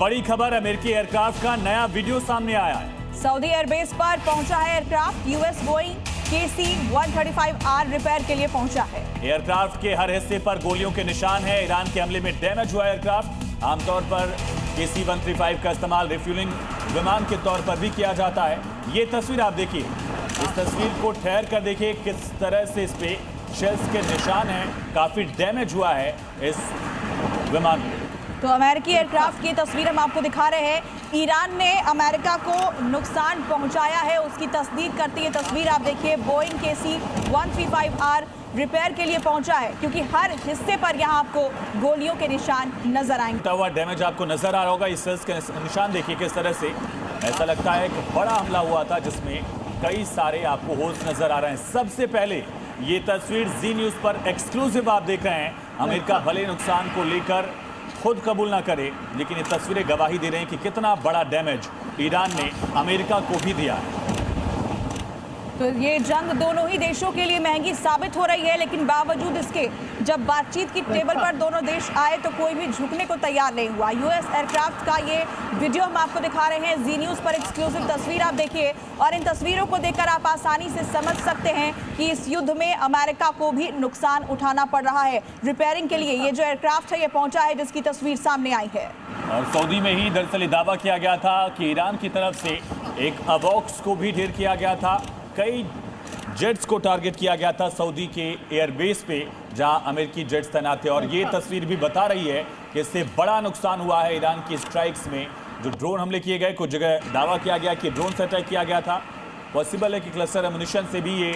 बड़ी खबर, अमेरिकी एयरक्राफ्ट का नया वीडियो सामने आया है। सऊदी एयरबेस पर पहुंचा है aircraft. US Boeing KC-135R repair के लिए पहुंचा है। एयरक्राफ्ट के हर हिस्से पर गोलियों के निशान हैं। ईरान के हमले में डैमेज हुआ एयरक्राफ्ट। आमतौर पर KC-135 का इस्तेमाल रिफ्यूलिंग विमान के तौर पर भी किया जाता है। ये तस्वीर आप देखिए, इस तस्वीर को ठहर कर देखिए किस तरह से इस पे शेल्स के निशान हैं। काफी डैमेज हुआ है इस विमान में। तो अमेरिकी एयरक्राफ्ट की तस्वीर हम आपको दिखा रहे हैं। ईरान ने अमेरिका को नुकसान पहुंचाया है, उसकी तस्दीक करती है तस्वीर आप देखिए। बोइंग KC-135R रिपेयर के लिए पहुंचा है, क्योंकि हर हिस्से पर यहां आपको गोलियों के निशान नजर आएंगे। हुआ डैमेज आपको नजर आ रहा होगा। इस सेल्स के निशान देखिए किस तरह से, ऐसा लगता है कि बड़ा हमला हुआ था जिसमें कई सारे आपको होल्स नजर आ रहे हैं। सबसे पहले ये तस्वीर जी न्यूज पर एक्सक्लूसिव आप देख रहे हैं। अमेरिका भले नुकसान को लेकर खुद कबूल ना करे, लेकिन ये तस्वीरें गवाही दे रही हैं कि कितना बड़ा डैमेज ईरान ने अमेरिका को भी दिया है। तो ये जंग दोनों ही देशों के लिए महंगी साबित हो रही है, लेकिन बावजूद इसके जब बातचीत की टेबल पर दोनों देश आए तो कोई भी झुकने को तैयार नहीं हुआ। यूएस एयरक्राफ्ट का ये वीडियो हम आपको दिखा रहे हैं। जी न्यूज पर एक्सक्लूसिव तस्वीर आप देखिए, और इन तस्वीरों को देखकर आप आसानी से समझ सकते हैं कि इस युद्ध में अमेरिका को भी नुकसान उठाना पड़ रहा है। रिपेयरिंग के लिए ये जो एयरक्राफ्ट है ये पहुंचा है, जिसकी तस्वीर सामने आई है। और सऊदी में ही दरअसल दावा किया गया था कि ईरान की तरफ से एक अवॉक्स को भी ढेर किया गया था। कई जेट्स को टारगेट किया गया था सऊदी के एयरबेस पे, जहां अमेरिकी जेट्स तैनात थे। और ये तस्वीर भी बता रही है कि इससे बड़ा नुकसान हुआ है ईरान की स्ट्राइक्स में। जो ड्रोन हमले किए गए, कुछ जगह दावा किया गया कि ड्रोन से अटैक किया गया था। पॉसिबल है कि क्लस्टर एमुनिशन से भी ये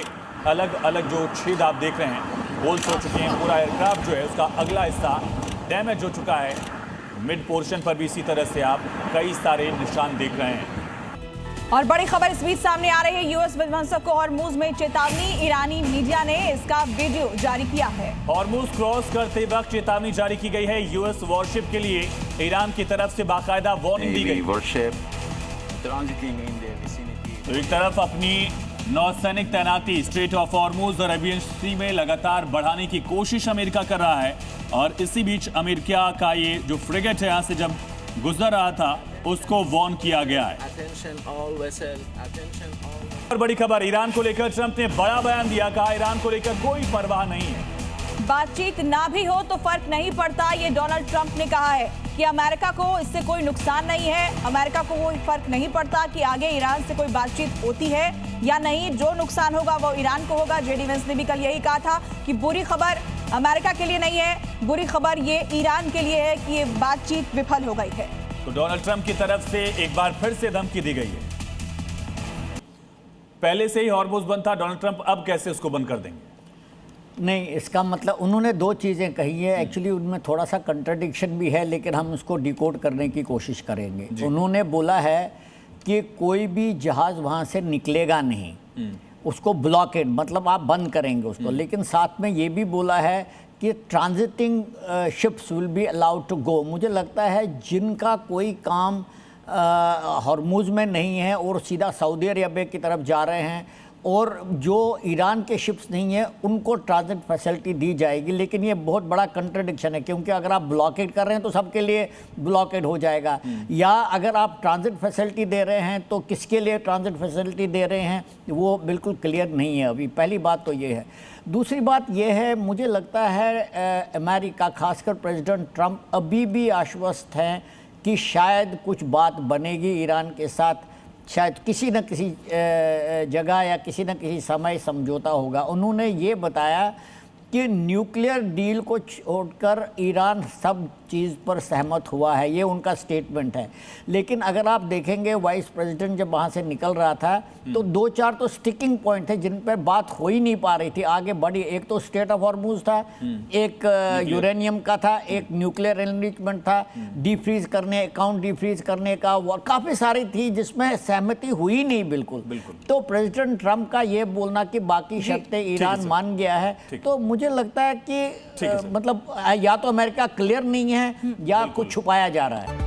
अलग अलग जो छेद आप देख रहे हैं, होल्स हो चुके हैं। पूरा एयरक्राफ्ट जो है उसका अगला हिस्सा डैमेज हो चुका है। मिड पोर्शन पर भी इसी तरह से आप कई सारे निशान देख रहे हैं। और बड़ी खबर इस बीच सामने आ रही है। यूएस विध्वंसक को हॉर्मुज में चेतावनी, ईरानी मीडिया ने इसका वीडियो जारी किया है। हॉर्मुज क्रॉस करते वक्त चेतावनी जारी की गई है। यूएस वॉरशिप के लिए ईरान की तरफ से बाकायदा वार्निंग दी गई। तो एक तरफ अपनी नौसैनिक तैनाती स्ट्रेट ऑफ हॉर्मुज और अरेबियन सी में लगातार बढ़ाने की कोशिश अमेरिका कर रहा है, और इसी बीच अमेरिका का ये जो फ्रिगेट है यहाँ से जब गुजर रहा था उसको वार्न किया गया है। और बड़ी खबर, ईरान को लेकर ट्रंप ने बड़ा बयान दिया। कहा ईरान को लेकर कोई परवाह नहीं है। बातचीत ना भी हो तो फर्क नहीं पड़ता, ये डोनाल्ड ट्रंप ने कहा है कि अमेरिका को इससे कोई नुकसान नहीं है। अमेरिका को कोई फर्क नहीं पड़ता कि आगे ईरान से कोई बातचीत होती है या नहीं। जो नुकसान होगा वो ईरान को होगा। जेडी वेंस ने भी कल यही कहा था कि बुरी खबर अमेरिका के लिए नहीं है, बुरी खबर ये ईरान के लिए है कि ये बातचीत विफल हो गई है। तो डोनाल्ड ट्रंप की तरफ से एक बार फिर से धमकी दी गई है। पहले से ही हॉर्मुज बंद था, डोनाल्ड ट्रंप अब कैसे उसको बंद कर देंगे? नहीं, इसका मतलब उन्होंने दो चीज़ें कही है। एक्चुअली उनमें थोड़ा सा कंट्राडिक्शन भी है, लेकिन हम उसको डिकोड करने की कोशिश करेंगे। उन्होंने बोला है कि कोई भी जहाज़ वहाँ से निकलेगा नहीं, उसको ब्लॉकेड मतलब आप बंद करेंगे उसको। लेकिन साथ में ये भी बोला है कि transiting ships will be allowed to go. मुझे लगता है जिनका कोई काम हॉर्मुज में नहीं है और सीधा सऊदी अरेबिया की तरफ जा रहे हैं, और जो ईरान के शिप्स नहीं है उनको ट्रांजिट फैसिलिटी दी जाएगी। लेकिन ये बहुत बड़ा कंट्रडिक्शन है, क्योंकि अगर आप ब्लॉकेड कर रहे हैं तो सबके लिए ब्लॉकेड हो जाएगा, या अगर आप ट्रांजिट फैसिलिटी दे रहे हैं तो किसके लिए ट्रांजिट फैसिलिटी दे रहे हैं वो बिल्कुल क्लियर नहीं है अभी। पहली बात तो ये है। दूसरी बात यह है, मुझे लगता है अमेरिका खासकर प्रेसिडेंट ट्रंप अभी भी आश्वस्त हैं कि शायद कुछ बात बनेगी ईरान के साथ। शायद किसी न किसी जगह या किसी न किसी समय समझौता होगा। उन्होंने ये बताया कि न्यूक्लियर डील को छोड़कर ईरान सब चीज़ पर सहमत हुआ है, ये उनका स्टेटमेंट है। लेकिन अगर आप देखेंगे वाइस प्रेसिडेंट जब वहाँ से निकल रहा था तो दो चार तो स्टिकिंग पॉइंट थे जिन पर बात हो ही नहीं पा रही थी आगे बढ़ी। एक तो स्टेट ऑफ हॉर्मुज था, एक यूरेनियम का था, एक न्यूक्लियर एनरिचमेंट था, डीफ्रीज करने, अकाउंट डीफ्रीज करने का, काफ़ी सारी थी जिसमें सहमति हुई नहीं बिल्कुल। तो प्रेसिडेंट ट्रंप का ये बोलना कि बाकी शर्तें ईरान मान गया है, तो मुझे लगता है कि मतलब या तो अमेरिका क्लियर नहीं है या कुछ छुपाया जा रहा है।